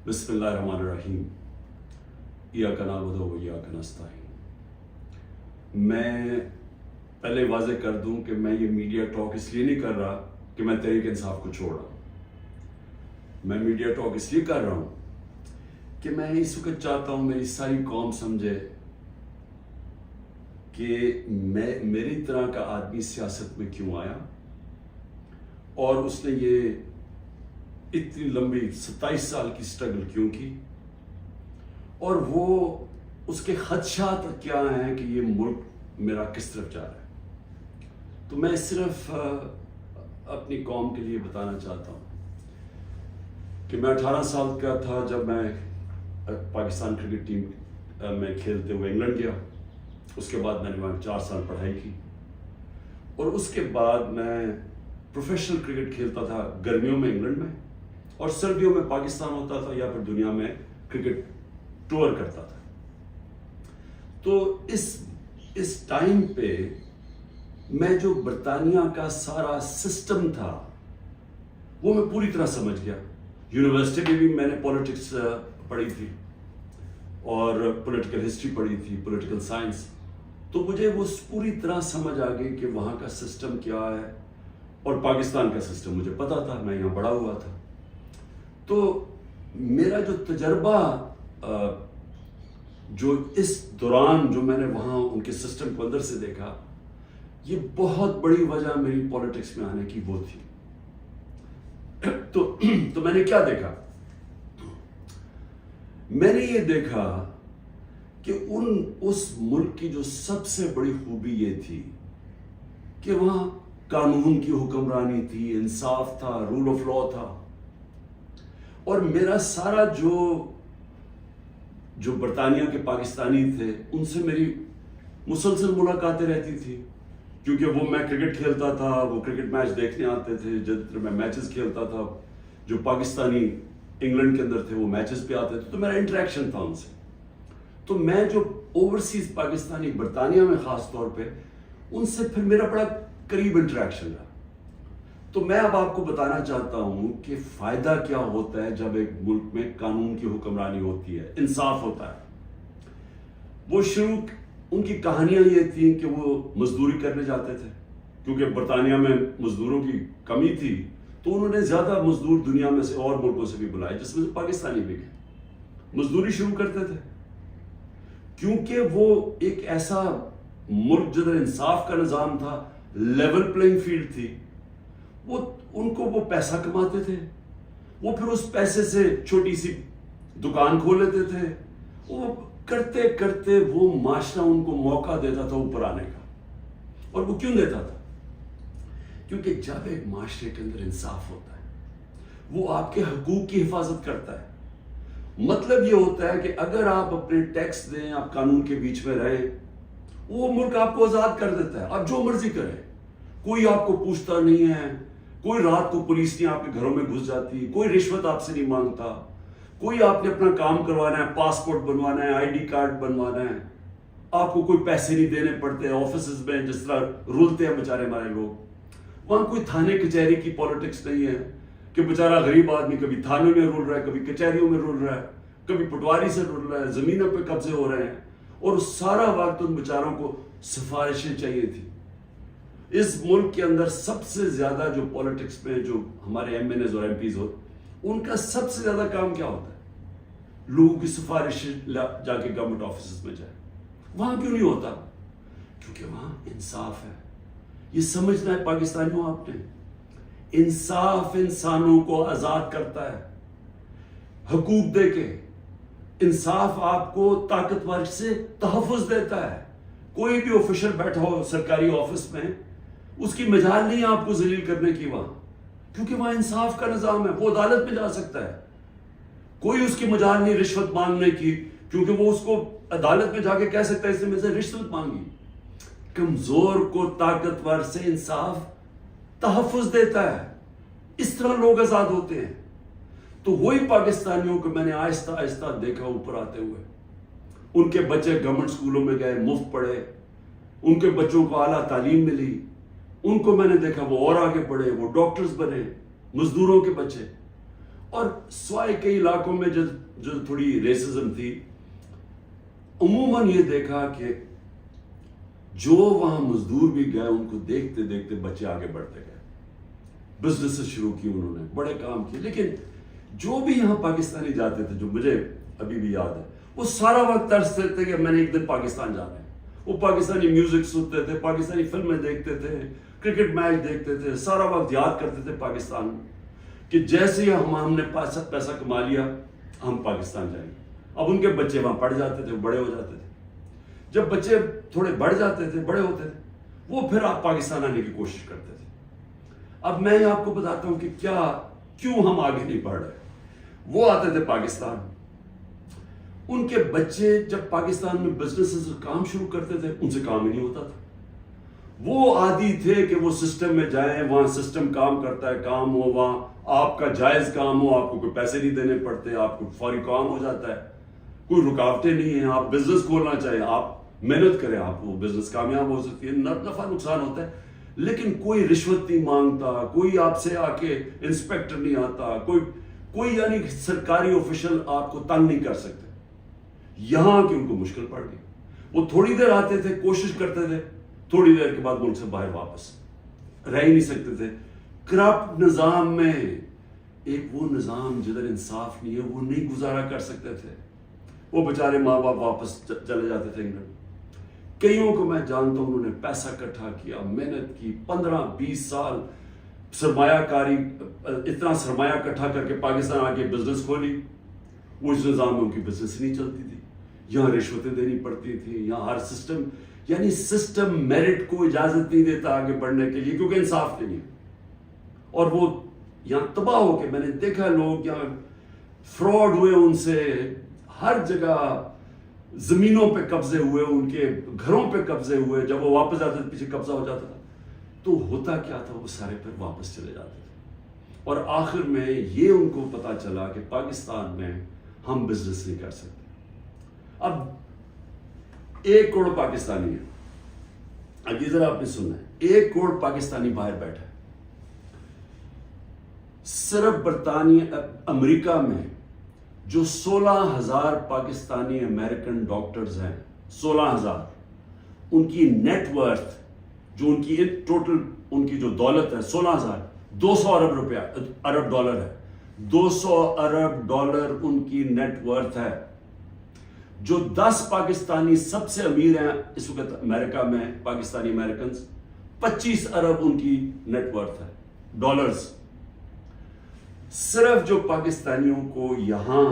بسم اللہ الرحمن الرحیم ایاک نعبد و ایاک نستعین۔ میں پہلے واضح کر دوں کہ میں یہ میڈیا ٹاک اس لیے نہیں کر رہا کہ میں تحریک انصاف کو چھوڑ رہا ہوں۔ میں میڈیا ٹاک اس لیے کر رہا ہوں کہ میں اس وقت چاہتا ہوں میری ساری قوم سمجھے کہ میری طرح کا آدمی سیاست میں کیوں آیا اور اس نے یہ اتنی لمبی 27 سال کی سٹرگل کیوں کی، اور وہ اس کے خدشات کیا ہیں کہ یہ ملک میرا کس طرف جا رہا ہے۔ تو میں صرف اپنی قوم کے لیے بتانا چاہتا ہوں کہ میں 18 سال کا تھا جب میں پاکستان کرکٹ ٹیم میں کھیلتے ہوئے انگلینڈ گیا۔ اس کے بعد میں نے وہاں 4 سال پڑھائی کی، اور اس کے بعد میں پروفیشنل کرکٹ کھیلتا تھا گرمیوں میں انگلینڈ میں، اور سردیوں میں پاکستان ہوتا تھا یا پھر دنیا میں کرکٹ ٹور کرتا تھا۔ تو اس ٹائم پہ میں جو برطانیہ کا سارا سسٹم تھا وہ میں پوری طرح سمجھ گیا۔ یونیورسٹی میں بھی میں نے پولیٹکس پڑھی تھی اور پولیٹیکل ہسٹری پڑھی تھی، پولیٹیکل سائنس، تو مجھے وہ پوری طرح سمجھ آ گئی کہ وہاں کا سسٹم کیا ہے، اور پاکستان کا سسٹم مجھے پتا تھا، میں یہاں بڑا ہوا تھا۔ تو میرا جو تجربہ جو اس دوران جو میں نے وہاں ان کے سسٹم کو اندر سے دیکھا، یہ بہت بڑی وجہ میری پولیٹکس میں آنے کی وہ تھی۔ تو میں نے کیا دیکھا؟ میں نے یہ دیکھا کہ اس ملک کی جو سب سے بڑی خوبی یہ تھی کہ وہاں قانون کی حکمرانی تھی، انصاف تھا، رول آف لا تھا، اور میرا سارا جو برطانیہ کے پاکستانی تھے ان سے میری مسلسل ملاقاتیں رہتی تھی، کیونکہ وہ میں کرکٹ کھیلتا تھا، وہ کرکٹ میچ دیکھنے آتے تھے، جب میں میچز کھیلتا تھا جو پاکستانی انگلینڈ کے اندر تھے وہ میچز پہ آتے تھے، تو میرا انٹریکشن تھا ان سے۔ تو میں جو اوورسیز پاکستانی برطانیہ میں خاص طور پہ ان سے پھر میرا بڑا قریب انٹریکشن رہا۔ تو میں اب آپ کو بتانا چاہتا ہوں کہ فائدہ کیا ہوتا ہے جب ایک ملک میں قانون کی حکمرانی ہوتی ہے، انصاف ہوتا ہے۔ وہ شروع ان کی کہانیاں یہ تھیں کہ وہ مزدوری کرنے جاتے تھے، کیونکہ برطانیہ میں مزدوروں کی کمی تھی، تو انہوں نے زیادہ مزدور دنیا میں سے اور ملکوں سے بھی بلائے، جس میں سے پاکستانی بھی گئے، مزدوری شروع کرتے تھے، کیونکہ وہ ایک ایسا ملک جدھر انصاف کا نظام تھا، لیول پلینگ فیلڈ تھی، ان کو وہ پیسہ کماتے تھے، وہ پھر اس پیسے سے چھوٹی سی دکان کھول لیتے تھے، وہ کرتے کرتے وہ معاشرہ ان کو موقع دیتا تھا اوپر آنے کا۔ اور وہ کیوں دیتا تھا؟ کیونکہ جب ایک معاشرے کے اندر انصاف ہوتا ہے وہ آپ کے حقوق کی حفاظت کرتا ہے۔ مطلب یہ ہوتا ہے کہ اگر آپ اپنے ٹیکس دیں، آپ قانون کے بیچ میں رہیں، وہ ملک آپ کو آزاد کر دیتا ہے، آپ جو مرضی کریں، کوئی آپ کو پوچھتا نہیں ہے، کوئی رات کو پولیس نہیں آپ کے گھروں میں گھس جاتی، کوئی رشوت آپ سے نہیں مانگتا، کوئی آپ نے اپنا کام کروانا ہے، پاسپورٹ بنوانا ہے، آئی ڈی کارڈ بنوانا ہے، آپ کو کوئی پیسے نہیں دینے پڑتے آفیسز میں جس طرح رولتے ہیں بیچارے ہمارے لوگ۔ وہاں کوئی تھانے کچہری کی پالیٹکس نہیں ہے کہ بیچارہ غریب آدمی کبھی تھانے میں رول رہا ہے، کبھی کچہریوں میں رول رہا ہے، کبھی پٹواری سے رول رہا ہے، زمینوں پہ قبضے ہو رہے ہیں، اور سارا وقت ان بیچاروں کو سفارشیں چاہیے تھی۔ اس ملک کے اندر سب سے زیادہ جو پولیٹکس میں جو ہمارے ایم این ایز اور ایم پیز ہوتے، ان کا سب سے زیادہ کام کیا ہوتا ہے؟ لوگوں کی سفارش جا کے گورنمنٹ آفیسز میں جائے۔ وہاں کیوں نہیں ہوتا؟ کیونکہ وہاں انصاف ہے۔ یہ سمجھنا ہے پاکستانیوں آپ نے، انصاف انسانوں کو آزاد کرتا ہے حقوق دے کے۔ انصاف آپ کو طاقتور سے تحفظ دیتا ہے۔ کوئی بھی آفیشل بیٹھا ہو سرکاری آفس میں، اس کی مجال نہیں آپ کو ذلیل کرنے کی وہاں، کیونکہ وہاں انصاف کا نظام ہے، وہ عدالت میں جا سکتا ہے۔ کوئی اس کی مجال نہیں رشوت مانگنے کی، کیونکہ وہ اس کو عدالت میں جا کے کہہ سکتا ہے اس نے مجھ سے رشوت مانگی۔ کمزور کو طاقتور سے انصاف تحفظ دیتا ہے، اس طرح لوگ آزاد ہوتے ہیں۔ تو وہی پاکستانیوں کو میں نے آہستہ آہستہ دیکھا اوپر آتے ہوئے، ان کے بچے گورنمنٹ اسکولوں میں گئے، مفت پڑھے، ان کے بچوں کو اعلیٰ تعلیم ملی، ان کو میں نے دیکھا وہ اور آگے بڑھے، وہ ڈاکٹرز بنے، مزدوروں کے بچے۔ اور سوائے کئی علاقوں میں جو تھوڑی ریسزم تھی، عموماً یہ دیکھا کہ جو وہاں مزدور بھی گئے ان کو دیکھتے دیکھتے بچے آگے بڑھتے گئے، بزنس شروع کی انہوں نے، بڑے کام کیے. لیکن جو بھی یہاں پاکستانی جاتے تھے، جو مجھے ابھی بھی یاد ہے، وہ سارا وقت ترستے تھے کہ میں نے ایک دن پاکستان جانا ہے. وہ پاکستانی میوزک سنتے تھے، پاکستانی فلمیں دیکھتے تھے، کرکٹ میچ دیکھتے تھے، سارا وقت یاد کرتے تھے پاکستان کہ جیسے ہی ہم نے پیسہ کما لیا ہم پاکستان جائیں گے. اب ان کے بچے وہاں پڑھ جاتے تھے، بڑے ہو جاتے تھے. جب بچے تھوڑے بڑھ جاتے تھے، بڑے ہوتے تھے، وہ پھر آپ پاکستان آنے کی کوشش کرتے تھے. اب میں آپ کو بتاتا ہوں کہ کیوں ہم آگے نہیں بڑھ رہے. وہ آتے تھے پاکستان، ان کے بچے جب پاکستان میں بزنس کام شروع کرتے تھے ان سے کام ہی نہیں ہوتا تھا. وہ عادی تھے کہ وہ سسٹم میں جائیں، وہاں سسٹم کام کرتا ہے، کام ہو، وہاں آپ کا جائز کام ہو، آپ کو کوئی پیسے نہیں دینے پڑتے، آپ کو فوری کام ہو جاتا ہے، کوئی رکاوٹیں نہیں ہیں. آپ بزنس کھولنا چاہیں، آپ محنت کریں، آپ وہ بزنس کامیاب ہو سکتی ہے. نفع نقصان ہوتا ہے لیکن کوئی رشوت نہیں مانگتا، کوئی آپ سے آ کے انسپیکٹر نہیں آتا، کوئی یعنی سرکاری آفیشل آپ کو تنگ نہیں کر سکتے. یہاں کی ان کو مشکل پڑ گئی. وہ تھوڑی دیر آتے تھے، کوشش کرتے تھے، تھوڑی دیر کے بعد ملک سے باہر واپس رہ ہی نہیں سکتے تھے. کرپٹ نظام میں ایک وہ نظام جدھر انصاف نہیں ہے، وہ نہیں گزارا کر سکتے تھے. وہ بیچارے ماں باپ واپس چلے جاتے تھے انگلینڈ. کئیوں کو میں جانتا ہوں، انہوں نے پیسہ اکٹھا کیا، محنت کی، 15-20 سال سرمایہ کاری، اتنا سرمایہ اکٹھا کر کے پاکستان آ کے بزنس کھولی. وہ اس نظام میں ان کی بزنس نہیں چلتی تھی. یہاں رشوتیں دینی پڑتی تھی، یہاں ہر سسٹم میرٹ کو اجازت نہیں دیتا آگے بڑھنے کے لیے کیونکہ انصاف نہیں ہے. اور وہ یہاں تباہ ہو کے، میں نے دیکھا لوگ یہاں فراڈ ہوئے، ان سے ہر جگہ زمینوں پہ قبضے ہوئے، ان کے گھروں پہ قبضے ہوئے. جب وہ واپس آتے تھے پیچھے قبضہ ہو جاتا تھا. تو ہوتا کیا تھا، وہ سارے پھر واپس چلے جاتے تھے. اور آخر میں یہ ان کو پتا چلا کہ پاکستان میں ہم بزنس نہیں کر سکتے. اب 1 کروڑ پاکستانی ہے. اب یہ ذرا آپ نے سننا ہے، 1 کروڑ پاکستانی باہر بیٹھا ہے. صرف برطانیہ امریکہ میں جو 16,000 پاکستانی امریکن ڈاکٹرز ہیں، 16,000، ان کی نیٹ ورتھ، جو ان کی ٹوٹل ان کی جو دولت ہے 16,000، 200 ارب ڈالر ہے. 200 ارب ڈالر ان کی نیٹ ورتھ ہے. جو 10 پاکستانی سب سے امیر ہیں اس وقت امریکہ میں، پاکستانی امریکنز، 25 ارب ان کی نیٹ ورتھ ہے ڈالرز. صرف جو پاکستانیوں کو یہاں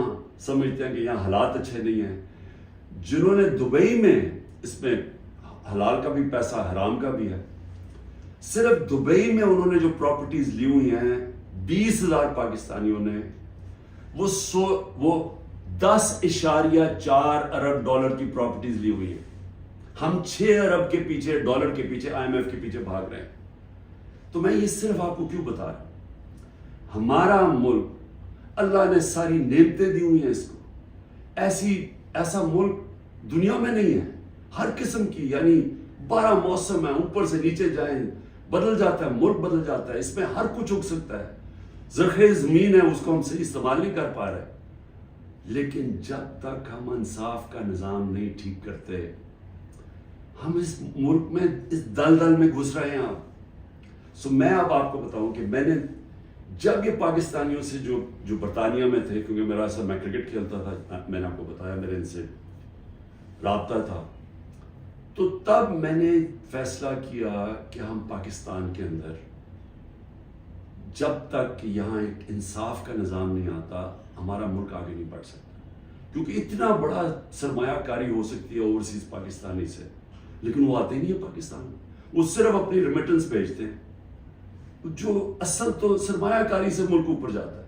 سمجھتے ہیں کہ یہاں حالات اچھے نہیں ہیں، جنہوں نے دبئی میں، اس میں حلال کا بھی پیسہ حرام کا بھی ہے، صرف دبئی میں انہوں نے جو پراپرٹیز لی ہوئی ہیں 20,000 پاکستانیوں نے، وہ 10.4 ارب ڈالر کی پراپرٹیز لی ہوئی ہیں. ہم 6 ارب کے پیچھے، ڈالر کے پیچھے، IMF کے پیچھے بھاگ رہے ہیں. تو میں یہ صرف آپ کو کیوں بتا رہا ہوں؟ ہمارا ملک، اللہ نے ساری نعمتیں دی ہوئی ہیں اس کو. ایسا ملک دنیا میں نہیں ہے. ہر قسم کی، یعنی 12 موسم ہیں، اوپر سے نیچے جائیں بدل جاتا ہے، ملک بدل جاتا ہے، اس میں ہر کچھ اگ سکتا ہے. زرخیز زمین ہے، اس کو ہم صحیح استعمال نہیں کر پا رہے. لیکن جب تک ہم انصاف کا نظام نہیں ٹھیک کرتے، ہم اس ملک میں اس دلدل میں گھس رہے ہیں. میں اب آپ کو بتاؤں کہ میں نے جب یہ پاکستانیوں سے جو برطانیہ میں تھے، کیونکہ میرا اصل میں کرکٹ کھیلتا تھا، میں نے آپ کو بتایا میرے ان سے رابطہ تھا، تو تب میں نے فیصلہ کیا کہ ہم پاکستان کے اندر جب تک یہاں ایک انصاف کا نظام نہیں آتا، ہمارا ملک آگے نہیں بڑھ سکتا. کیونکہ اتنا بڑا سرمایہ کاری ہو سکتی ہے اوورسیز پاکستانی سے، لیکن وہ آتے نہیں ہیں پاکستان میں. وہ صرف اپنی ریمیٹنس بھیجتے ہیں، جو اصل تو سرمایہ کاری سے ملک اوپر جاتا ہے.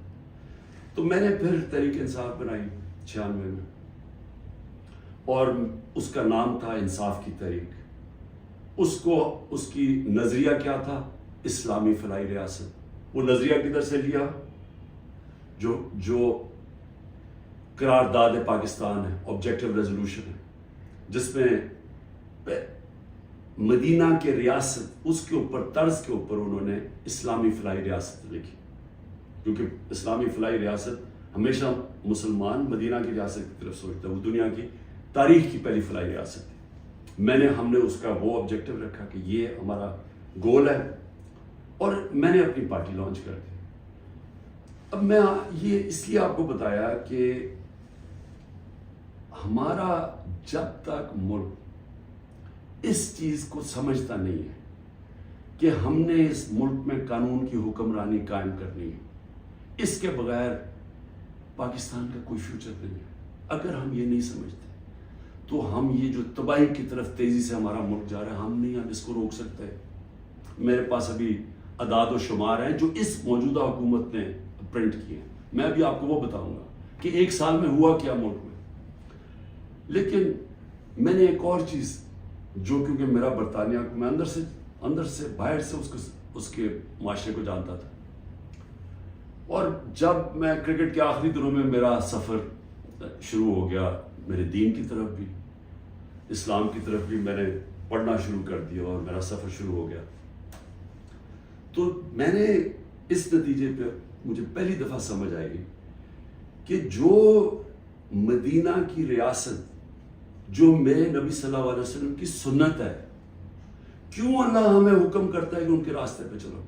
تو میں نے پھر تحریک انصاف بنائی 96 میں، اور اس کا نام تھا انصاف کی تحریک. اس کی نظریہ کیا تھا؟ اسلامی فلاحی ریاست. وہ نظریہ کدھر سے لیا؟ جو قرارداد پاکستان ہے، آبجیکٹو ریزولوشن ہے، جس میں مدینہ کے ریاست، اس کے اوپر طرز کے اوپر انہوں نے اسلامی فلاحی ریاست لکھی. کیونکہ اسلامی فلاحی ریاست ہمیشہ مسلمان مدینہ کی ریاست کی طرف سوچتا ہے، وہ دنیا کی تاریخ کی پہلی فلاحی ریاست تھی۔ ہم نے اس کا وہ آبجیکٹو رکھا کہ یہ ہمارا گول ہے، اور میں نے اپنی پارٹی لانچ کر دی۔ اب میں یہ اس لیے آپ کو بتایا کہ ہمارا جب تک ملک اس چیز کو سمجھتا نہیں ہے کہ ہم نے اس ملک میں قانون کی حکمرانی قائم کرنی ہے، اس کے بغیر پاکستان کا کوئی فیوچر نہیں ہے۔ اگر ہم یہ نہیں سمجھتے تو ہم یہ جو تباہی کی طرف تیزی سے ہمارا ملک جا رہا ہے، ہم نہیں اس کو روک سکتے۔ میرے پاس ابھی اعداد و شمار ہیں جو اس موجودہ حکومت نے پرنٹ کیے ہیں، میں ابھی آپ کو وہ بتاؤں گا کہ ایک سال میں ہوا کیا ملک میں۔ لیکن میں نے ایک اور چیز جو، کیونکہ میرا برطانیہ کو میں اندر سے باہر سے اس کے معاشرے کو جانتا تھا، اور جب میں کرکٹ کے آخری دنوں میں میرا سفر شروع ہو گیا، میرے دین کی طرف بھی اسلام کی طرف بھی میں نے پڑھنا شروع کر دیا اور میرا سفر شروع ہو گیا، تو میں نے اس نتیجے پہ مجھے پہلی دفعہ سمجھ آئی کہ جو مدینہ کی ریاست جو میرے نبی صلی اللہ علیہ وسلم کی سنت ہے، کیوں اللہ ہمیں حکم کرتا ہے کہ ان کے راستے پہ چلو؟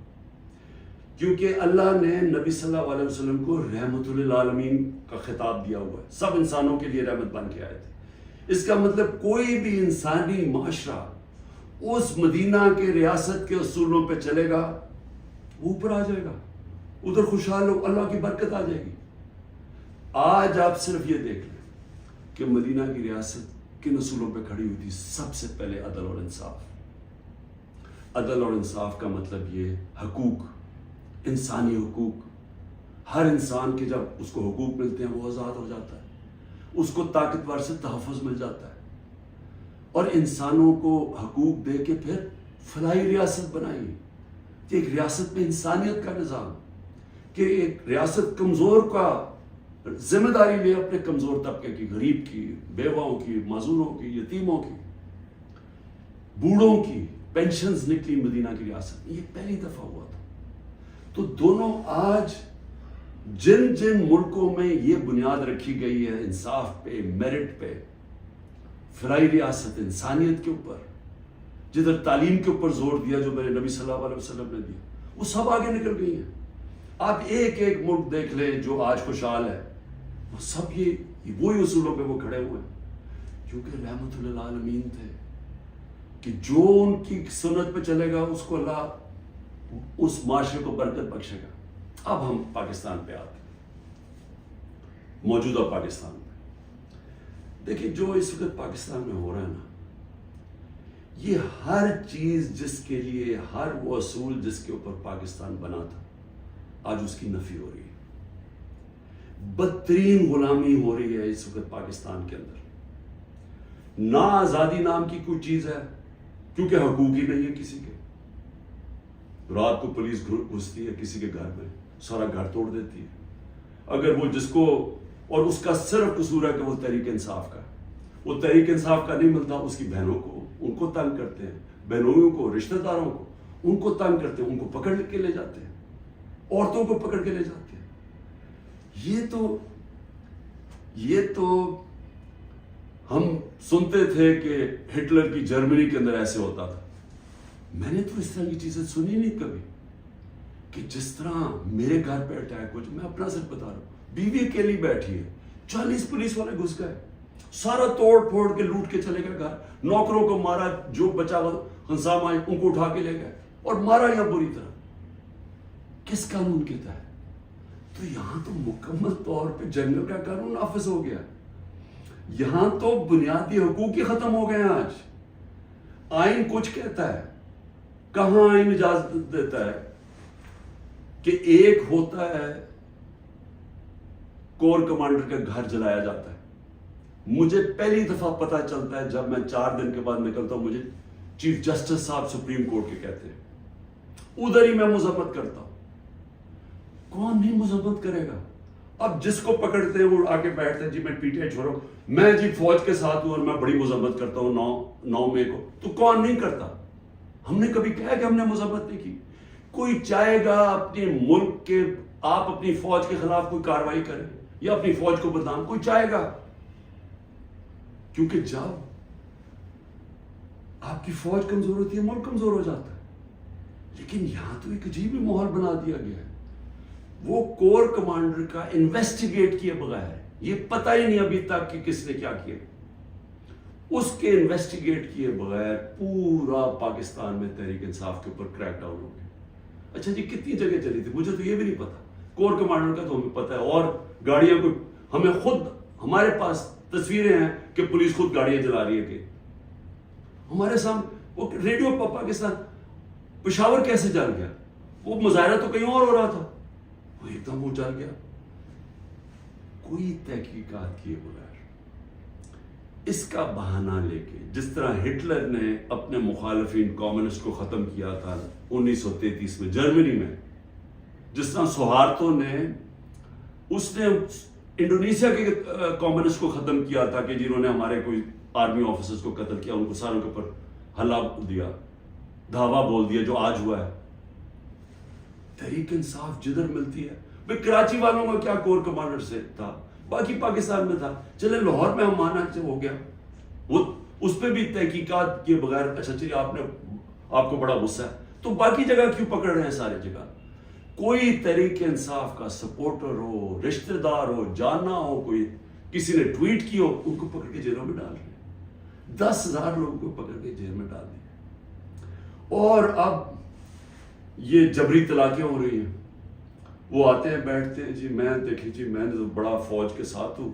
کیونکہ اللہ نے نبی صلی اللہ علیہ وسلم کو رحمت للعالمین کا خطاب دیا ہوا ہے، سب انسانوں کے لیے رحمت بن کے آئے تھے۔ اس کا مطلب کوئی بھی انسانی معاشرہ اس مدینہ کے ریاست کے اصولوں پہ چلے گا، وہ اوپر آ جائے گا، ادھر خوشحال ہو، اللہ کی برکت آ جائے گی۔ آج آپ صرف یہ دیکھ لیں کہ مدینہ کی ریاست کن اصولوں پہ کھڑی ہوئی تھی؟ سب سے پہلے عدل اور انصاف۔ عدل اور انصاف کا مطلب یہ حقوق، انسانی حقوق۔ ہر انسان کے جب اس کو حقوق ملتے ہیں وہ آزاد ہو جاتا ہے، اس کو طاقتور سے تحفظ مل جاتا ہے، اور انسانوں کو حقوق دے کے پھر فلاحی ریاست بنائی کہ ایک ریاست میں انسانیت کا نظام، کہ ایک ریاست کمزور کا ذمہ داری لے اپنے کمزور طبقے کی، غریب کی، بیواؤں کی، معذوروں کی، یتیموں کی، بوڑھوں کی پینشنز نکلی مدینہ کی ریاست میں، یہ پہلی دفعہ ہوا تھا۔ تو دونوں آج جن جن ملکوں میں یہ بنیاد رکھی گئی ہے انصاف پہ، میرٹ پہ، فلاحی ریاست، انسانیت کے اوپر، جدھر تعلیم کے اوپر زور دیا جو میرے نبی صلی اللہ علیہ وسلم نے دیا، وہ سب آگے نکل گئی ہیں۔ آپ ایک ایک ملک دیکھ لیں جو آج خوشحال ہے، وہ سب یہ وہی اصولوں پہ وہ کھڑے ہوئے ہیں، کیونکہ رحمت للعالمین تھے کہ جو ان کی سنت پہ چلے گا اس کو اللہ اس معاشرے کو برکت بخشے گا۔ اب ہم پاکستان پہ آتے ہیں، موجودہ پاکستان میں دیکھیں جو اس وقت پاکستان میں ہو رہا ہے نا، یہ ہر چیز جس کے لیے، ہر وہ اصول جس کے اوپر پاکستان بنا تھا، آج اس کی نفی ہو رہی ہے۔ بدترین غلامی ہو رہی ہے اس وقت پاکستان کے اندر۔ نہ آزادی نام کی کوئی چیز ہے، کیونکہ حقوق ہی نہیں ہے کسی کے۔ رات کو پولیس گھستی ہے کسی کے گھر میں، سارا گھر توڑ دیتی ہے، اگر وہ جس کو، اور اس کا صرف قصور ہے کہ وہ تحریک انصاف کا، وہ تحریک انصاف کا نہیں ملتا، اس کی بہنوں کو، ان کو تنگ کرتے ہیں، بہنویوں کو، رشتہ داروں کو، ان کو تنگ کرتے ہیں، ان کو پکڑ کے لے جاتے ہیں، عورتوں کو پکڑ کے لے جاتے ہیں۔ یہ تو ہم سنتے تھے کہ ہٹلر کی جرمنی کے اندر ایسے ہوتا تھا، میں نے تو اس طرح کی چیزیں سنی نہیں کبھی، کہ جس طرح میرے گھر پہ اٹیک ہو، جو میں اپنا سچ بتا رہا ہوں، بیوی اکیلی بیٹھی ہے، 40 پولیس والے گھس گئے، سارا توڑ پھوڑ کے لوٹ کے چلے گئے گھر، نوکروں کو مارا، جو بچا ہنسام آئے ان کو اٹھا کے لے گئے اور مارا یا بری طرح۔ کس قانون کے تحت؟ تو یہاں تو مکمل طور پہ جنگل کا قانون نافذ ہو گیا، یہاں تو بنیادی حقوق ہی ختم ہو گئے ہیں۔ آج آئین کچھ کہتا ہے، کہاں آئین اجازت دیتا ہے کہ ایک ہوتا ہے کور کمانڈر کا گھر جلایا جاتا ہے۔ مجھے پہلی دفعہ پتا چلتا ہے جب میں 4 دن کے بعد نکلتا ہوں، مجھے چیف جسٹس صاحب سپریم کورٹ کے کہتے ہیں، ادھر ہی میں مذمت کرتا ہوں۔ کون نہیں مذمت کرے گا؟ اب جس کو پکڑتے ہیں وہ آ کے بیٹھتے ہیں، جی میں پی ٹی آئی چھوڑو، میں جی فوج کے ساتھ ہوں اور میں بڑی مذمت کرتا ہوں 9 مئی کو، تو کون نہیں کرتا؟ ہم نے کبھی کہا کہ ہم نے مذمت نہیں کی؟ کوئی چاہے گا اپنے ملک کے آپ اپنی فوج کے خلاف کوئی کاروائی کریں یا اپنی فوج کو بدنام کوئی چاہے گا، کیونکہ جب آپ کی فوج کمزور ہوتی ہے ملک کمزور ہو جاتا ہے. لیکن یہاں تو ایک عجیب ہی ماحول بنا دیا گیا ہے. وہ کور کمانڈر کا انویسٹیگیٹ کیے بغیر، یہ پتہ ہی نہیں ابھی تک کہ کس نے کیا کیا، اس کے انویسٹیگیٹ کیے بغیر پورا پاکستان میں تحریک انصاف کے اوپر کریک ڈاؤن ہو گیا. اچھا جی کتنی جگہ چلی تھی مجھے تو یہ بھی نہیں پتا، کور کمانڈر کا تو ہمیں پتا ہے، اور گاڑیاں کو ہمیں خود، ہمارے پاس تصویریں ہیں کہ پولیس خود گاڑیاں جلا رہی ہے کہ ہمارے سامنے. وہ ریڈیو پاکستان پشاور کیسے جل گیا؟ وہ مظاہرہ تو کہیں اور ہو رہا تھا، وہ ایک دم وہ جل گیا. کوئی تحقیقات کیے بغیر اس کا بہانہ لے کے، جس طرح ہٹلر نے اپنے مخالفین کمیونسٹ کو ختم کیا تھا 1933 میں جرمنی میں، جس طرح سہارتو نے انڈونیشیا کے کمیونسٹ کو ختم کیا تھا کہ جنہوں نے ہمارے کوئی آرمی آفیسرز کو قتل کیا، ان کو ساروں کے اوپر حلہ دیا، دھاوا بول دیا، جو آج ہوا ہے. تحریک انصاف جدھر ملتی ہے، بھئی کراچی والوں کا کیا کور کمانڈر سے تھا، باقی پاکستان میں تھا. چلے لاہور میں ہم مانا سے ہو گیا، وہ اس پہ بھی تحقیقات کے بغیر اچھا چلیے آپ کو بڑا غصہ ہے تو باقی جگہ کیوں پکڑ رہے ہیں؟ ساری جگہ کوئی تحریک انصاف کا سپورٹر ہو، رشتہ دار ہو، جانا ہو، کوئی کسی نے ٹویٹ کی ہو، ان کو پکڑ کے جیلوں میں ڈال رہے ہیں. 10,000 لوگوں کو پکڑ کے جیل میں ڈال دیا. اور اب یہ جبری طلاقیں ہو رہی ہیں. وہ آتے ہیں بیٹھتے ہیں، جی میں دیکھیں جی میں تو بڑا فوج کے ساتھ ہوں،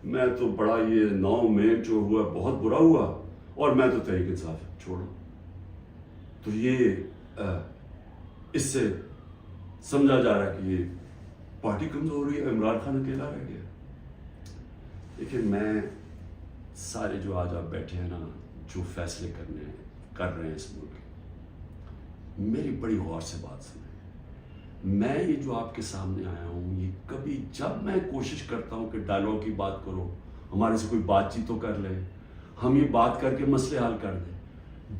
میں تو بڑا یہ 9 مئی جو ہوا بہت برا ہوا اور میں تو تحریک انصاف چھوڑوں. تو یہ اس سے سمجھا جا رہا ہے کہ یہ پارٹی کمزور ہوئی ہے، عمران خان اکیلا رہ گیا. لیکن میں سارے جو آج آپ بیٹھے ہیں نا، جو فیصلے کر رہے ہیں اس ملک، میری بڑی غور سے بات سنیں. میں یہ جو آپ کے سامنے آیا ہوں، یہ کبھی جب میں کوشش کرتا ہوں کہ ڈائلاگ کی بات کرو، ہمارے سے کوئی بات چیت تو کر لے، ہم یہ بات کر کے مسئلے حل کر دیں.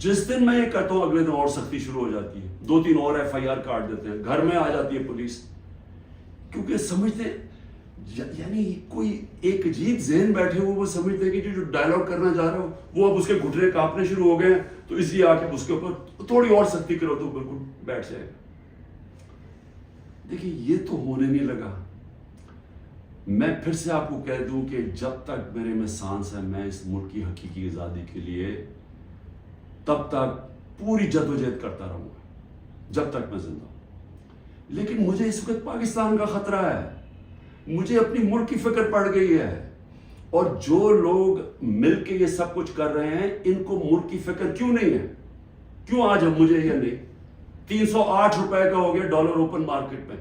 جس دن میں یہ کرتا ہوں اگلے دن اور سختی شروع ہو جاتی ہے، 2-3 اور FIR کاٹ دیتے ہیں، گھر میں آ جاتی ہے پولیس. کیونکہ سمجھتے یعنی کوئی ایک عجیب ذہن بیٹھے ہوئے، وہ سمجھتے ہیں کہ جو ڈائلاگ کرنا چاہ رہے ہو وہ اب اس کے گھٹنے کانپنے شروع ہو گئے ہیں، تو اس لیے آ کے اس کے اوپر تھوڑی اور سختی کرو تو بالکل بیٹھ جائے گا. دیکھیں یہ تو ہونے نہیں لگا. میں پھر سے آپ کو کہہ دوں کہ جب تک میرے میں سانس ہے، میں اس ملک کی حقیقی آزادی کے لیے تب تک پوری جدوجہد کرتا رہوں گا جب تک میں زندہ ہوں. لیکن مجھے اس وقت پاکستان کا خطرہ ہے، مجھے اپنی ملک کی فکر پڑ گئی ہے. اور جو لوگ مل کے یہ سب کچھ کر رہے ہیں، ان کو ملک کی فکر کیوں نہیں ہے؟ کیوں آج ہم مجھے یہ نہیں؟ 308 روپے کا ہو گیا ڈالر اوپن مارکیٹ میں.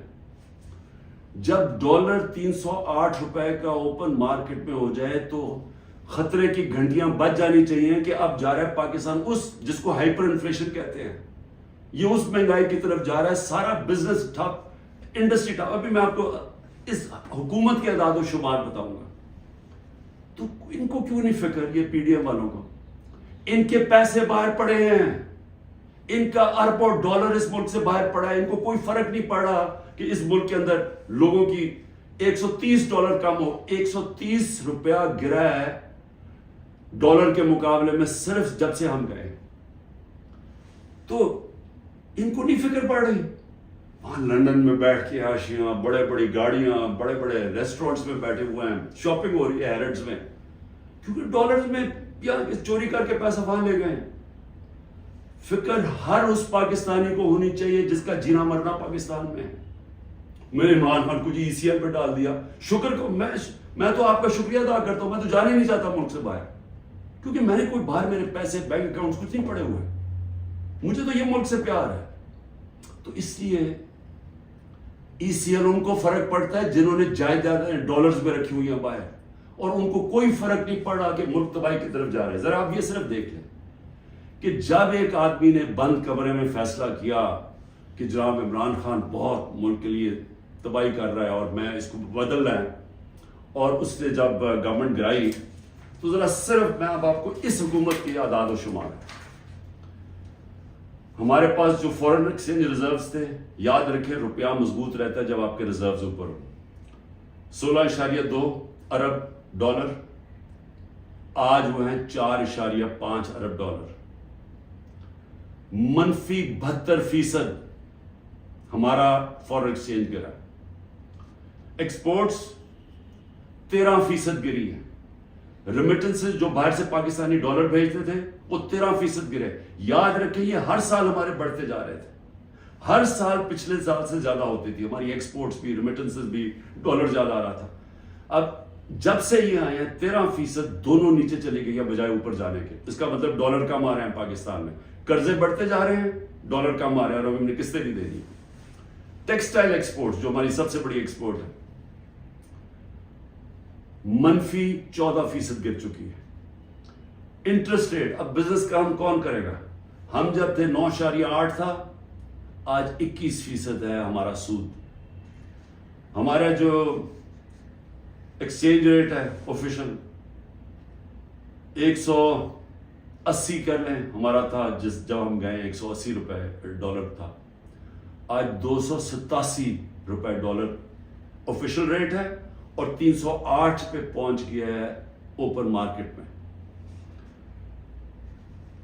جب ڈالر 308 روپے کا اوپن مارکیٹ میں ہو جائے تو خطرے کی گھنٹیاں بج جانی چاہیے کہ اب جا رہا ہے پاکستان اس جس کو ہائپر انفلیشن کہتے ہیں، یہ اس مہنگائی کی طرف جا رہا ہے. سارا بزنس ٹھپ، انڈسٹری ٹھپ. ابھی میں آپ کو اس حکومت کے اعداد و شمار بتاؤں گا. تو ان کو کیوں نہیں فکر، یہ PDM والوں کو؟ ان کے پیسے باہر پڑے ہیں، ان کا اربوں ڈالر اس ملک سے باہر پڑا ہے. ان کو کوئی فرق نہیں پڑا کہ اس ملک کے اندر لوگوں کی $130 کم ہو. 130 روپیہ گرا ہے ڈالر کے مقابلے میں صرف جب سے ہم گئے. تو ان کو نہیں فکر پڑ رہی. وہاں لندن میں بیٹھ کے عاشیاں، بڑے بڑی گاڑیاں، بڑے بڑے ریسٹورنٹس میں بیٹھے ہوئے ہیں، شاپنگ ہو رہی ہے ہیرڈز میں، کیونکہ ڈالرز میں یا چوری کر کے پیسہ وہاں لے گئے. فکر ہر اس پاکستانی کو ہونی چاہیے جس کا جینا مرنا پاکستان میں ہے. میں نے عمران خان کو جی ECL پہ ڈال دیا. شکر کو میں تو آپ کا شکریہ ادا کرتا ہوں. میں تو جانا ہی نہیں چاہتا ملک سے باہر، کیونکہ میں نے کوئی باہر میرے پیسے بینک اکاؤنٹس کچھ نہیں پڑے ہوئے. مجھے تو یہ ملک سے پیار ہے. تو اس لیے ECL ان کو فرق پڑتا ہے جنہوں نے جائیداد ڈالرز میں رکھی ہوئی ہیں باہر، اور ان کو کوئی فرق نہیں پڑا کہ ملک تباہی کی طرف جا رہے ہیں. ذرا آپ یہ صرف دیکھ لیں کہ جب ایک آدمی نے بند کمرے میں فیصلہ کیا کہ جناب عمران خان بہت ملک کے لیے تباہی کر رہا ہے اور میں اس کو بدل رہا ہے، اور اس نے جب گورنمنٹ گرائی، تو ذرا صرف میں اب آپ کو اس حکومت کی اعداد و شمار ہمارے پاس جو فورن ایکسچینج ریزروز تھے، یاد رکھیں روپیہ مضبوط رہتا ہے جب آپ کے ریزروز اوپر ہو، 16.2 ارب ڈالر، آج وہ ہیں 4.5 ارب ڈالر، منفی 72% ہمارا فورن ایکسچینج گرا، ایکسپورٹس 13% گری ہے، ریمیٹنسز جو باہر سے پاکستانی ڈالر بھیجتے تھے وہ 13% گرے۔ یاد رکھیں یہ ہر سال ہمارے بڑھتے جا رہے تھے، ہر سال پچھلے سال سے زیادہ ہوتی تھی ہماری ایکسپورٹس بھی، ریمیٹنسز بھی، ڈالر زیادہ آ رہا تھا۔ اب جب سے یہ آئے ہیں 13% دونوں نیچے چلی گئی ہے بجائے اوپر جانے کے۔ اس کا مطلب ڈالر کم آ رہے ہیں پاکستان میں، قرضے بڑھتے جا رہے ہیں، ڈالر کم آ رہے ہیں اور ہم نے قسطیں بھی دے دی۔ ٹیکسٹائل ایکسپورٹ جو ہماری سب سے بڑی ایکسپورٹ ہے، منفی 14% گر چکی ہے۔ انٹرسٹ ریٹ، اب بزنس کام کون کرے گا؟ ہم جب تھے 9.8 تھا، آج 21% ہے ہمارا سود۔ ہمارا جو ایکسچینج ریٹ ہے آفیشل 180 کر لیں، ہمارا تھا جب ہم گئے 180 روپے ڈالر تھا، آج 287 روپے ڈالر آفیشل ریٹ ہے اور 308 پہ پہنچ گیا ہے اوپن مارکیٹ میں۔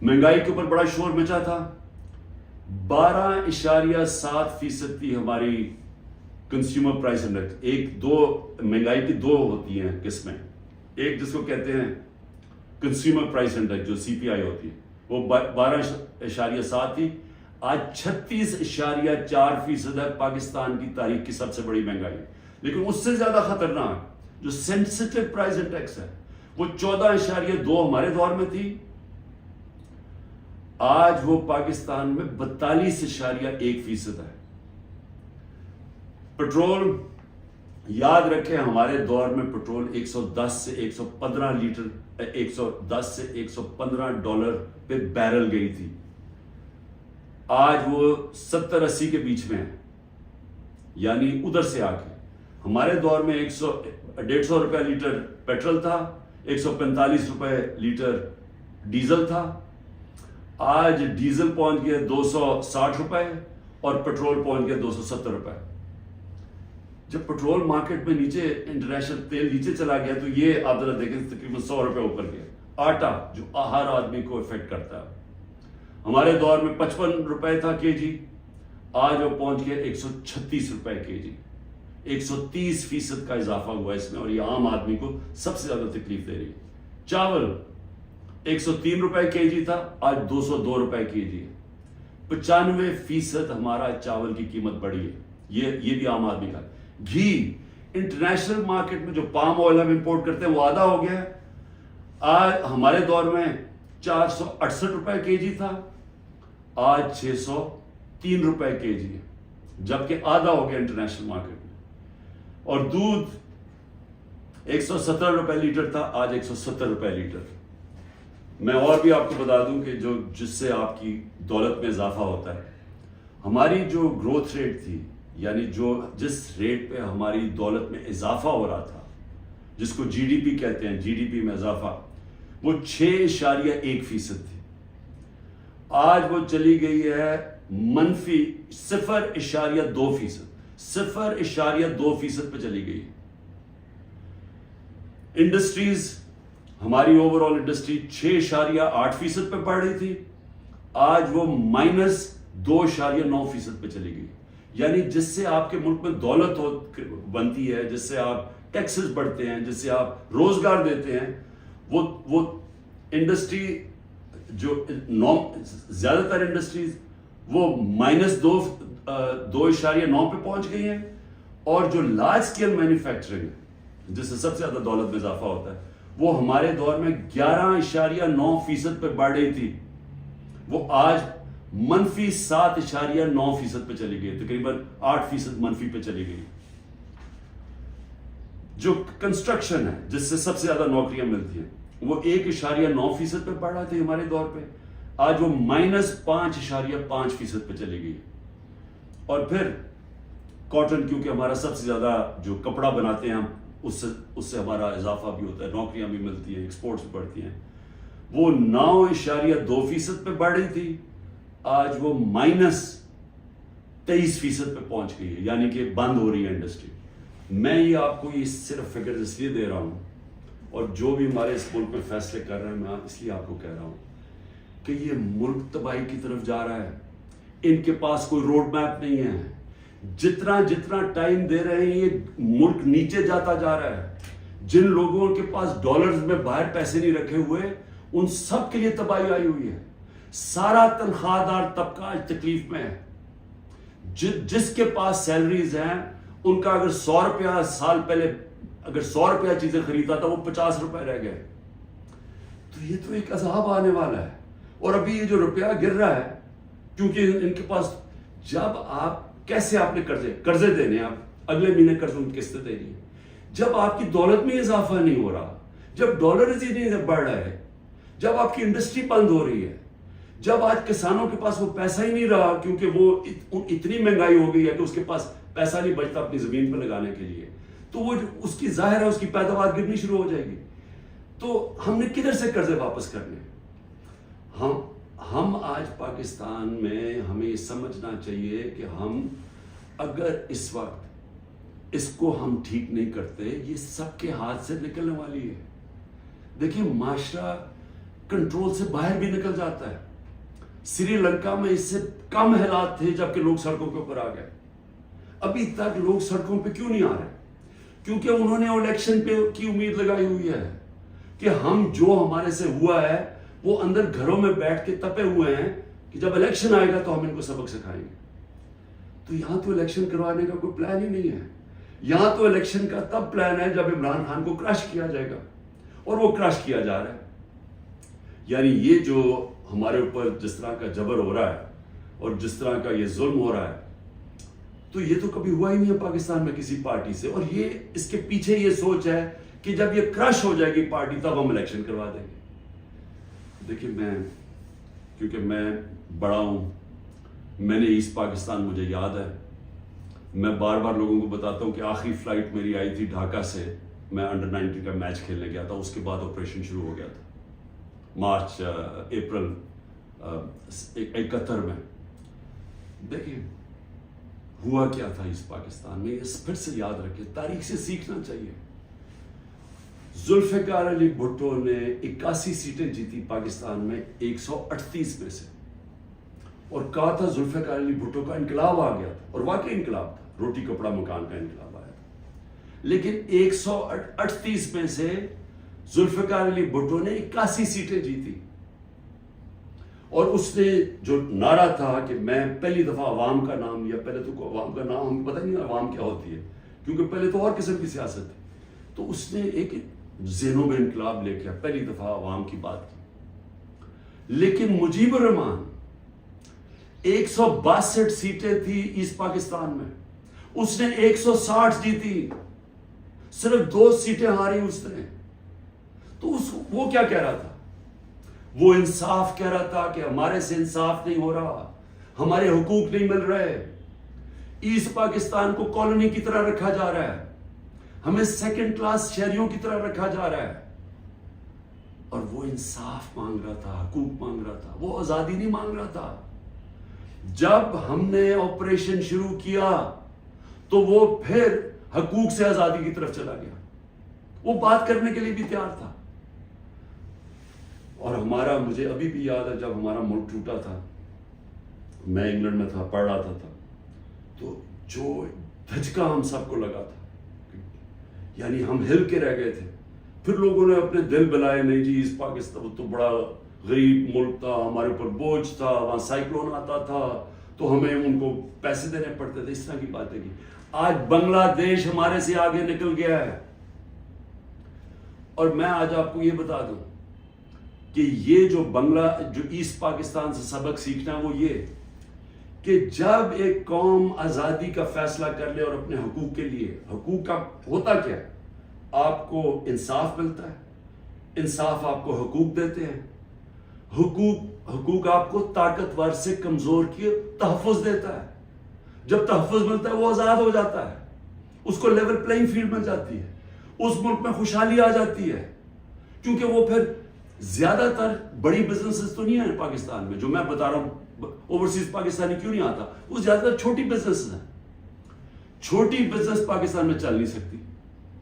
مہنگائی کے اوپر بڑا شور مچا تھا، 12.7% تھی ہماری کنزیومر پرائس انڈیکس۔ مہنگائی کی دو ہوتی ہیں قسمیں، ایک جس کو کہتے ہیں کنزیومر پرائس انڈیکس جو CPI ہوتی ہے، وہ 12.7 تھی، آج 36.4% ہے، پاکستان کی تاریخ کی سب سے بڑی مہنگائی۔ لیکن اس سے زیادہ خطرناک جو سینسٹیو پرائس انڈیکس ہے وہ 14.2 ہمارے دور میں تھی، آج وہ پاکستان میں 42.1% ہے۔ پٹرول، یاد رکھیں ہمارے دور میں پٹرول 110 سے 115 لیٹر 110 سے 115 ڈالر پہ بیرل گئی تھی، آج وہ 70-80 کے بیچ میں ہے، یعنی ادھر سے آ کے۔ ہمارے دور میں 150 روپے لیٹر پیٹرول تھا، 145 روپے لیٹر ڈیزل تھا، آج ڈیزل پہنچ گیا 260 روپے اور پیٹرول پہنچ گیا 270 روپے۔ جب پیٹرول مارکیٹ میں نیچے، انٹرنیشنل تیل نیچے چلا گیا تو یہ آپ ذرا دیکھیں تقریباً 100 روپے اوپر گیا۔ آٹا جو ہر آدمی کو افیکٹ کرتا ہے، ہمارے دور میں 55 روپے تھا کے جی، آج وہ پہنچ گیا 136 روپے کے جی، 130% کا اضافہ ہوا اس میں، اور یہ عام آدمی کو سب سے زیادہ تکلیف دے رہی ہے۔ چاول 103 روپے کے جی تھا، آج 202 روپے کے جی ہے، 95% ہمارا چاول کی قیمت بڑھی ہے، یہ بھی عام آدمی کا۔ گھی، انٹرنیشنل مارکیٹ میں جو پام آئل ہم امپورٹ کرتے ہیں وہ آدھا ہو گیا ہے، آج ہمارے دور میں 468 روپے کے جی تھا، آج 603 روپے کے جی ہے، جبکہ آدھا ہو گیا انٹرنیشنل مارکیٹ میں۔ اور دودھ 170 روپے لیٹر تھا، آج 170 روپے لیٹر۔ میں اور بھی آپ کو بتا دوں کہ جس سے آپ کی دولت میں اضافہ ہوتا ہے، ہماری جو گروتھ ریٹ تھی، یعنی جس ریٹ پہ ہماری دولت میں اضافہ ہو رہا تھا، جس کو GDP کہتے ہیں، GDP میں اضافہ، وہ 6.1% تھی، آج وہ چلی گئی ہے منفی 0.2%، 0.2% پہ چلی گئی۔ انڈسٹریز، ہماری اوور آل انڈسٹری 6.8% پہ بڑھ رہی تھی، آج وہ -2.9% پہ چلی گئی۔ یعنی جس سے آپ کے ملک میں دولت بنتی ہے، جس سے آپ ٹیکسز بڑھتے ہیں، جس سے آپ روزگار دیتے ہیں، وہ انڈسٹری جو زیادہ تر انڈسٹریز وہ -2.9 پہ پہنچ گئی ہیں، اور جو لارج اسکیل مینوفیکچرنگ ہے جس سے سب سے زیادہ دولت میں اضافہ ہوتا ہے، وہ ہمارے دور میں 11.9% پہ بڑھ رہی تھی، وہ آج -7.9% پہ چلی گئی، تقریباً 8% منفی پہ چلی گئی۔ جو کنسٹرکشن ہے جس سے سب سے زیادہ نوکریاں ملتی ہیں، وہ 1.9% پہ بڑھ رہا تھا ہمارے دور پہ، آج وہ -5.5% پہ چلی گئی۔ اور پھر کاٹن، کیونکہ ہمارا سب سے زیادہ جو کپڑا بناتے ہیں ہم، اس سے ہمارا اضافہ بھی ہوتا ہے، نوکریاں بھی ملتی ہیں، ایکسپورٹس بھی بڑھتی ہیں، وہ 9.2% پہ بڑھ رہی تھی، آج وہ -23% پہ پہنچ گئی ہے، یعنی کہ بند ہو رہی ہے انڈسٹری. میں یہ آپ کو یہ صرف فگر اس لیے دے رہا ہوں، اور جو بھی ہمارے اس ملک میں فیصلے کر رہے ہیں میں اس لیے آپ کو کہہ رہا ہوں کہ یہ ملک تباہی کی طرف جا رہا ہے. ان کے پاس کوئی روڈ میپ نہیں ہے. جتنا ٹائم دے رہے ہیں یہ ملک نیچے جاتا جا رہا ہے. جن لوگوں کے پاس ڈالرز میں باہر پیسے نہیں رکھے ہوئے ان سب کے لیے تباہی آئی ہوئی ہے. سارا تنخواہ دار طبقہ آج تکلیف میں ہے. جس کے پاس سیلریز ہیں ان کا اگر 100 روپیہ سال پہلے اگر 100 روپیہ چیزیں خریدا تھا وہ 50 روپے رہ گئے. تو یہ تو ایک عذاب آنے والا ہے. اور ابھی یہ جو روپیہ گر رہا ہے کیونکہ ان کے پاس جب آپ کیسے آپ نے قرضے دینے آپ اگلے مہینے قرضوں کی قسطیں دینی ہے. جب آپ کی دولت میں اضافہ نہیں ہو رہا، جب ڈالرز ہی نہیں بڑھ رہا ہے، جب آپ کی انڈسٹری بند ہو رہی ہے، جب آج کسانوں کے پاس وہ پیسہ ہی نہیں رہا کیونکہ وہ اتنی مہنگائی ہو گئی ہے کہ اس کے پاس پیسہ نہیں بچتا اپنی زمین پہ لگانے کے لیے، تو وہ اس کی ظاہر ہے اس کی پیداوار گرنی شروع ہو جائے گی. تو ہم نے کدھر سے قرضے واپس کرنے؟ ہم آج پاکستان میں ہمیں یہ سمجھنا چاہیے کہ ہم اگر اس وقت اس کو ہم ٹھیک نہیں کرتے یہ سب کے ہاتھ سے نکلنے والی ہے. دیکھیں معاشرہ کنٹرول سے باہر بھی نکل جاتا ہے. سری لنکا میں اس سے کم حالات تھے جبکہ لوگ سڑکوں کے اوپر آ گئے. ابھی تک لوگ سڑکوں پہ کیوں نہیں آ رہے؟ کیونکہ انہوں نے الیکشن پہ کی امید لگائی ہوئی ہے کہ ہم جو ہمارے سے ہوا ہے وہ اندر گھروں میں بیٹھ کے تپے ہوئے ہیں کہ جب الیکشن آئے گا تو ہم ان کو سبق سکھائیں گے. تو یہاں تو الیکشن کروانے کا کوئی پلان ہی نہیں ہے. یہاں تو الیکشن کا تب پلان ہے جب عمران خان کو کرش کیا جائے گا، اور وہ کرش کیا جا رہا ہے. یعنی یہ جو ہمارے اوپر جس طرح کا جبر ہو رہا ہے اور جس طرح کا یہ ظلم ہو رہا ہے تو یہ تو کبھی ہوا ہی نہیں ہے پاکستان میں کسی پارٹی سے. اور یہ اس کے پیچھے یہ سوچ ہے کہ جب یہ کرش ہو جائے گی پارٹی تب ہم الیکشن کروا دیں گے. دیکھیں کیونکہ میں بڑا ہوں، میں نے ایسٹ پاکستان مجھے یاد ہے. میں بار بار لوگوں کو بتاتا ہوں کہ آخری فلائٹ میری آئی تھی ڈھاکہ سے، میں انڈر 19 کا میچ کھیلنے گیا تھا. اس کے بعد آپریشن شروع ہو گیا تھا اپریل 71 میں. دیکھیں ہوا کیا تھا اس پاکستان میں، اس پھر سے یاد رکھیں، تاریخ سے سیکھنا چاہیے. ذوالفقار علی بھٹو نے 81 سیٹیں جیتی پاکستان میں 138 میں سے، اور کہا تھا ذوالفقار علی بھٹو کا انقلاب آ گیا تھا، اور واقعی انقلاب تھا، روٹی کپڑا مکان کا انقلاب آیا تھا. لیکن 138 میں سے ذوالفقار علی بھٹو نے 81 سیٹیں جیتی. اور اس نے جو نعرہ تھا کہ میں پہلی دفعہ عوام کا نام لیا. پہلے تو عوام کا نام ہمیں پتہ نہیں عوام کیا ہوتی ہے، کیونکہ پہلے تو اور قسم کی سیاست تھی. تو اس نے ایک ذہنوں میں انقلاب لے کے پہلی دفعہ عوام کی بات کی. لیکن مجیب الرحمان 162 سیٹیں تھی ایسٹ پاکستان میں، اس نے 160 جیتی، صرف 2 سیٹیں ہاری اس نے. تو وہ کیا کہہ رہا تھا؟ وہ انصاف کہہ رہا تھا کہ ہمارے سے انصاف نہیں ہو رہا، ہمارے حقوق نہیں مل رہے، ایسٹ پاکستان کو کالونی کی طرح رکھا جا رہا ہے، ہمیں سیکنڈ کلاس شہریوں کی طرح رکھا جا رہا ہے. اور وہ انصاف مانگ رہا تھا، حقوق مانگ رہا تھا، وہ آزادی نہیں مانگ رہا تھا. جب ہم نے آپریشن شروع کیا تو وہ پھر حقوق سے آزادی کی طرف چلا گیا. وہ بات کرنے کے لیے بھی تیار تھا. اور مجھے ابھی بھی یاد ہے جب ہمارا ملک ٹوٹا تھا، میں انگلینڈ میں تھا، پڑھ رہا تھا، تو جو دھچکا ہم سب کو لگا تھا، یعنی ہم ہل کے رہ گئے تھے. پھر لوگوں نے اپنے دل بلائے، نہیں جی اس پاکستان تو بڑا غریب ملک تھا، ہمارے اوپر بوجھ تھا، وہاں سائیکلون آتا تھا تو ہمیں ان کو پیسے دینے پڑتے تھے، اس طرح کی باتیں کی. آج بنگلہ دیش ہمارے سے آگے نکل گیا ہے. اور میں آج آپ کو یہ بتا دوں کہ یہ جو ایسٹ پاکستان سے سبق سیکھنا ہے وہ یہ کہ جب ایک قوم آزادی کا فیصلہ کر لے اور اپنے حقوق کے لیے، حقوق کا ہوتا کیا ہے؟ آپ کو انصاف ملتا ہے، انصاف آپ کو حقوق دیتے ہیں، حقوق آپ کو طاقتور سے کمزور کی تحفظ دیتا ہے. جب تحفظ ملتا ہے وہ آزاد ہو جاتا ہے، اس کو لیول پلینگ فیلڈ مل جاتی ہے، اس ملک میں خوشحالی آ جاتی ہے، کیونکہ وہ پھر زیادہ تر بڑی بزنسز تو نہیں ہیں پاکستان میں، جو میں بتا رہا ہوں اوورسیز پاکستانی کیوں نہیں آتا، وہ زیادہ تر چھوٹی بزنسز ہیں. چھوٹی بزنس پاکستان میں چل نہیں سکتی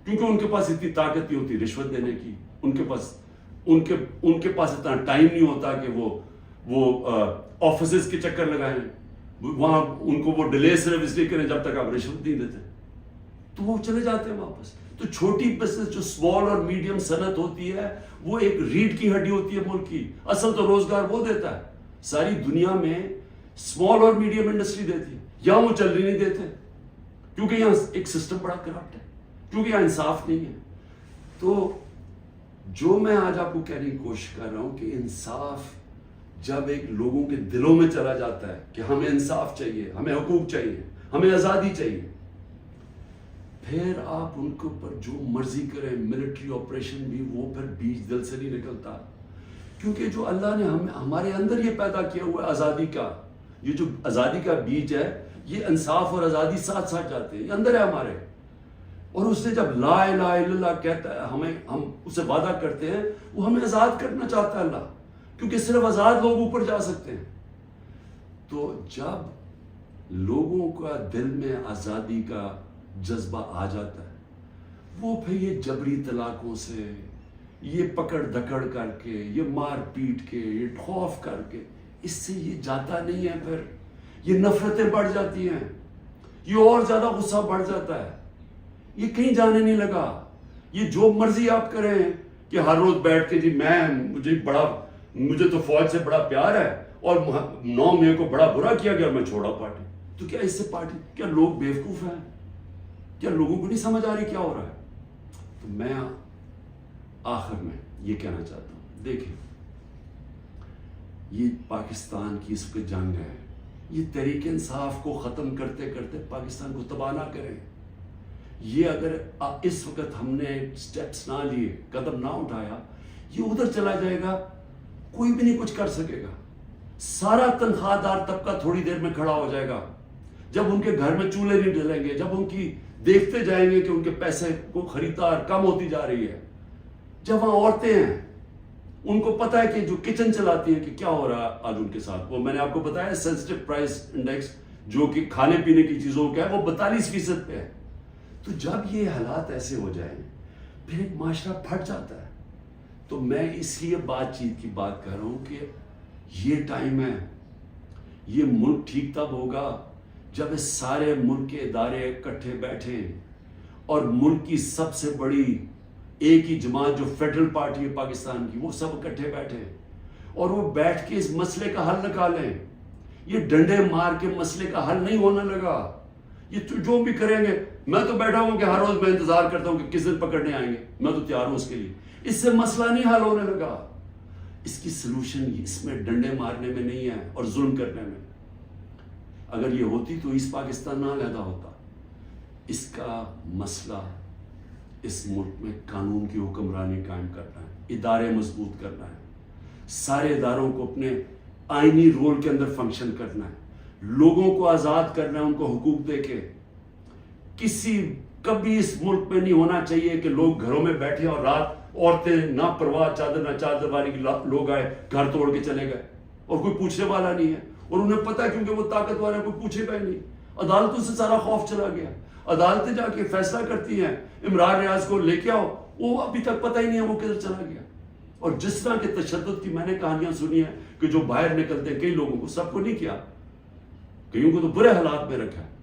کیونکہ ان کے پاس اتنی طاقت نہیں ہوتی رشوت دینے کی، ان کے پاس اتنا ٹائم نہیں ہوتا کہ وہ آفیسز کے چکر لگائیں، وہاں ان کو وہ ڈیلے صرف اس لیے کریں جب تک آپ رشوت نہیں دیتے، تو وہ چلے جاتے ہیں واپس. تو چھوٹی بزنس جو اسمال اور میڈیم صنعت ہوتی ہے وہ ایک ریڑھ کی ہڈی ہوتی ہے ملک کی. اصل تو روزگار وہ دیتا ہے، ساری دنیا میں اسمال اور میڈیم انڈسٹری دیتی ہے، یہاں وہ چل نہیں دیتے کیونکہ یہاں ایک سسٹم بڑا کرپٹ ہے، کیونکہ یہاں انصاف نہیں ہے. تو جو میں آج آپ کو کہنے کی کوشش کر رہا ہوں کہ انصاف جب ایک لوگوں کے دلوں میں چلا جاتا ہے کہ ہمیں انصاف چاہیے، ہمیں حقوق چاہیے، ہمیں آزادی چاہیے، پھر آپ ان کے اوپر جو مرضی کریں، ملٹری آپریشن بھی، وہ پھر بیج دل سے نہیں نکلتا. کیونکہ جو اللہ نے ہمارے اندر یہ پیدا کیا ہوا ہے آزادی کا، یہ جو آزادی کا بیج ہے، یہ انصاف اور آزادی ساتھ ساتھ جاتے ہیں، یہ اندر ہے ہمارے. اور اس نے جب لا الہ الا اللہ کہتا ہے، ہم اسے وعدہ کرتے ہیں، وہ ہمیں آزاد کرنا چاہتا ہے اللہ، کیونکہ صرف آزاد لوگ اوپر جا سکتے ہیں. تو جب لوگوں کا دل میں آزادی کا جذبہ آ جاتا ہے، وہ پھر یہ جبری طلاقوں سے، یہ پکڑ دکڑ کر کے، یہ مار پیٹ کے، یہ خوف کر کے، اس سے یہ جاتا نہیں ہے. پھر یہ نفرتیں بڑھ جاتی ہیں، یہ اور زیادہ غصہ بڑھ جاتا ہے، یہ کہیں جانے نہیں لگا. یہ جو مرضی آپ کریں کہ ہر روز بیٹھ کے جی مجھے تو فوج سے بڑا پیار ہے اور 9 مئی کو بڑا برا کیا گیا، میں چھوڑا پارٹی. تو کیا اس سے پارٹی، کیا لوگ بیوقوف ہیں؟ کیا لوگوں کو نہیں سمجھ آ رہی کیا ہو رہا ہے؟ تو میں آخر میں یہ کہنا چاہتا ہوں، دیکھیں یہ پاکستان کی اس وقت جنگ ہے، یہ تحریک انصاف کو ختم کرتے کرتے پاکستان کو تباہ نہ کریں. یہ اگر اس وقت ہم نے سٹیپس نہ لیے، قدم نہ اٹھایا، یہ ادھر چلا جائے گا، کوئی بھی نہیں کچھ کر سکے گا. سارا تنخواہ دار طبقہ تھوڑی دیر میں کھڑا ہو جائے گا. جب ان کے گھر میں چولہے نہیں ڈلیں گے، جب ان کی دیکھتے جائیں گے کہ ان کے پیسے کو خریدار کم ہوتی جا رہی ہے، جب وہاں عورتیں ہیں، ان کو پتا ہے کہ جو کچن چلاتی ہیں کہ کیا ہو رہا ہے آج ان کے ساتھ. وہ میں نے آپ کو بتایا سینسٹیو پرائس انڈیکس جو کہ کھانے پینے کی چیزوں کا ہے، وہ 42% پہ ہے. تو جب یہ حالات ایسے ہو جائیں پھر ایک معاشرہ پھٹ جاتا ہے. تو میں اس لیے بات چیت کی بات کر رہا ہوں کہ یہ ٹائم ہے، یہ ملک ٹھیک تب ہوگا جب اس سارے ملک کے ادارے اکٹھے بیٹھیں اور ملک کی سب سے بڑی ایک ہی جماعت جو فیڈرل پارٹی ہے پاکستان کی، وہ سب اکٹھے بیٹھیں اور وہ بیٹھ کے اس مسئلے کا حل نکالیں. یہ ڈنڈے مار کے مسئلے کا حل نہیں ہونے لگا. یہ جو بھی کریں گے، میں تو بیٹھا ہوں کہ ہر روز میں انتظار کرتا ہوں کہ کس دن پکڑنے آئیں گے، میں تو تیار ہوں اس کے لیے. اس سے مسئلہ نہیں حل ہونے لگا. اس کی سلوشن اس میں ڈنڈے مارنے میں نہیں ہے اور ظلم کرنے میں. اگر یہ ہوتی تو اس پاکستان نہ علیحدہ ہوتا. اس کا مسئلہ اس ملک میں قانون کی حکمرانی قائم کرنا ہے، ادارے مضبوط کرنا ہے، سارے اداروں کو اپنے آئینی رول کے اندر فنکشن کرنا ہے، لوگوں کو آزاد کرنا ہے، ان کو حقوق دے کے. کبھی اس ملک میں نہیں ہونا چاہیے کہ لوگ گھروں میں بیٹھے اور رات عورتیں نہ پرواہ چادر نہ چادر والی لوگ آئے گھر توڑ کے چلے گئے اور کوئی پوچھنے والا نہیں ہے. اور انہیں پتا کیونکہ وہ طاقتور ہے، کوئی پوچھے گا ہی نہیں. عدالتوں سے سارا خوف چلا گیا. عدالتیں جا کے فیصلہ کرتی ہیں عمران ریاض کو لے کے آؤ، وہ ابھی تک پتہ ہی نہیں ہے وہ کدھر چلا گیا. اور جس طرح کے تشدد کی میں نے کہانیاں سنی ہیں کہ جو باہر نکلتے ہیں، کئی لوگوں کو، سب کو نہیں کیا، کئیوں کو تو برے حالات میں رکھا ہے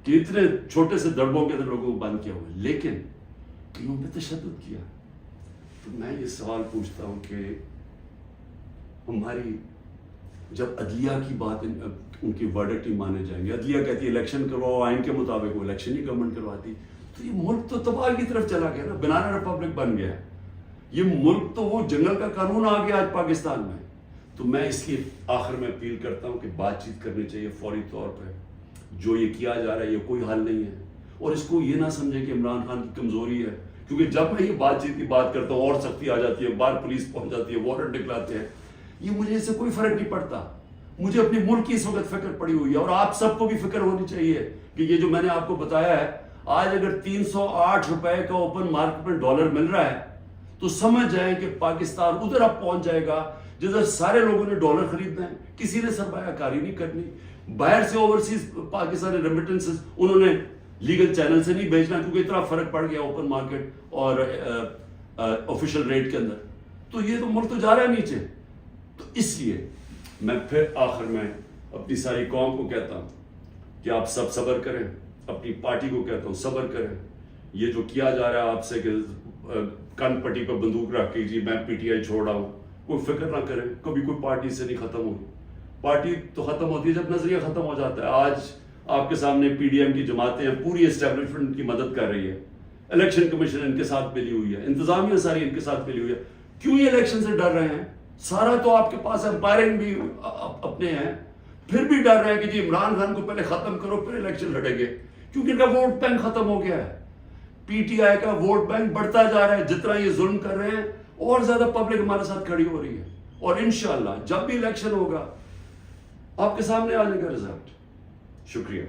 کہ اتنے چھوٹے سے دڑبوں کے اندر لوگوں کو بند کیا ہوا ہے، لیکن کئیوں پہ تشدد کیا. تو میں یہ سوال پوچھتا ہوں کہ ہماری جب عدلیہ کی بات، ان کی ورڈکٹ ہی مانے جائیں گے، عدلیہ کہتی ہے الیکشن کرواؤ، آئین کے مطابق وہ الیکشن ہی گورنمنٹ کرواتی، تو یہ ملک تو تباہ کی طرف چلا گیا نا، بنانا ریپبلک بن گیا. یہ ملک تو وہ جنگل کا قانون آ گیا آج پاکستان میں. تو میں اس کی آخر میں اپیل کرتا ہوں کہ بات چیت کرنی چاہیے فوری طور پہ. جو یہ کیا جا رہا ہے یہ کوئی حل نہیں ہے، اور اس کو یہ نہ سمجھیں کہ عمران خان کی کمزوری ہے، کیونکہ جب میں یہ بات چیت کی بات کرتا ہوں اور سختی آ جاتی ہے، باہر پولیس پہنچ جاتی ہے، وارنٹ نکلاتے ہیں. یہ مجھے اس سے کوئی فرق نہیں پڑتا. مجھے اپنی ملک کی اس وقت فکر پڑی ہوئی ہے، اور آپ سب کو بھی فکر ہونی چاہیے کہ یہ جو میں نے آپ کو بتایا ہے، آج اگر 308 روپے کا اوپن مارکیٹ میں ڈالر مل رہا ہے تو سمجھ جائیں کہ پاکستان ادھر اب پہنچ جائے گا جدھر سارے لوگوں نے ڈالر خریدنا ہے, کسی نے سرمایہ کاری نہیں کرنی, باہر سے اوورسیز پاکستانی ریمیٹنسز انہوں نے لیگل چینل سے نہیں بھیجنا کیونکہ اتنا فرق پڑ گیا اوپن مارکیٹ اور آفیشیل ریٹ کے اندر, تو یہ تو ملک تو جا رہا ہے نیچے. تو اس لیے میں پھر آخر میں اپنی ساری قوم کو کہتا ہوں کہ آپ سب صبر کریں, اپنی پارٹی کو کہتا ہوں صبر کریں. یہ جو کیا جا رہا ہے آپ سے کہ کن پٹی پہ بندوق رکھ کے جی میں پی ٹی آئی چھوڑ رہا ہوں, کوئی فکر نہ کریں, کبھی کوئی پارٹی سے نہیں ختم ہوگی. پارٹی تو ختم ہوتی ہے جب نظریہ ختم ہو جاتا ہے. آج آپ کے سامنے پی ڈی ایم کی جماعتیں ہیں, پوری اسٹیبلشمنٹ کی مدد کر رہی ہے, الیکشن کمیشن ان کے ساتھ ملی ہوئی ہے, انتظامیہ ساری ان کے ساتھ ملی ہوئی ہے. کیوں یہ الیکشن سے ڈر رہے ہیں؟ سارا تو آپ کے پاس امپائرنگ بھی اپنے ہیں, پھر بھی ڈر رہے ہیں کہ جی عمران خان کو پہلے ختم کرو پھر الیکشن لڑیں گے, کیونکہ ان کا ووٹ بینک ختم ہو گیا ہے. پی ٹی آئی کا ووٹ بینک بڑھتا جا رہا ہے, جتنا یہ ظلم کر رہے ہیں اور زیادہ پبلک ہمارے ساتھ کھڑی ہو رہی ہے. اور انشاءاللہ جب بھی الیکشن ہوگا آپ کے سامنے آ جائے گا رزلٹ. شکریہ.